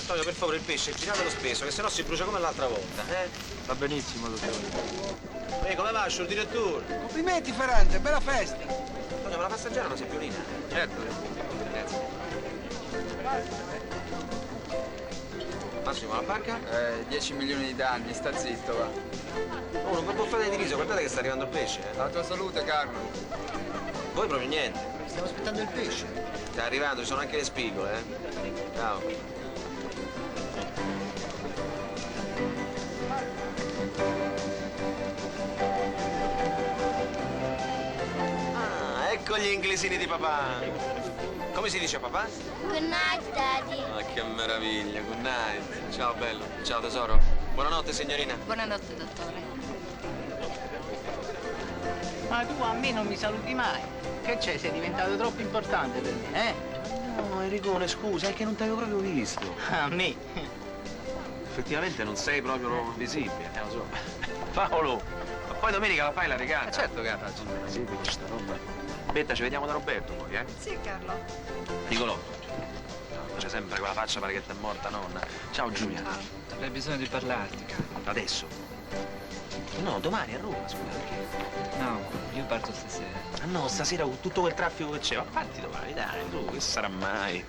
Antonio, per favore, il pesce, giratelo spesso, che sennò si brucia come l'altra volta, eh? Va benissimo, dottore. Ehi, come va, il direttore? Complimenti, Ferrante, bella festa. Antonio, me la passeggiare una sempiolina? Certo. Grazie. Massimo, la barca? 10 milioni di danni, sta zitto, va. Oh, non mi buffate di riso, guardate che sta arrivando il pesce, eh? La tua salute, Carlo. Voi proprio niente. Stiamo aspettando il pesce. Sta arrivando, ci sono anche le spigole, eh? Ciao. Ah, ecco gli inglesini di papà. Come si dice papà? Good night, Daddy. Ah, che meraviglia, good night. Ciao bello, ciao tesoro. Buonanotte signorina. Buonanotte, dottore. Ma tu a me non mi saluti mai. Che c'è? Sei diventato troppo importante per me, eh? No, Enricone, scusa, è che non ti avevo proprio visto. A me. Effettivamente non sei proprio visibile, lo so. Paolo, ma poi domenica la fai la regata? Certo che la faccio. Sì, per questa roba. Betta, ci vediamo da Roberto poi, eh? Sì, Carlo. Nicolò. C'è sempre quella faccia, pare che è morta nonna. Ciao Giulia. Avrei bisogno di parlarti, caro. Adesso? No, domani a Roma, scusa, perché? No, io parto stasera. Ah no, stasera con tutto quel traffico che c'è, ma parti domani, dai, tu, che sarà mai?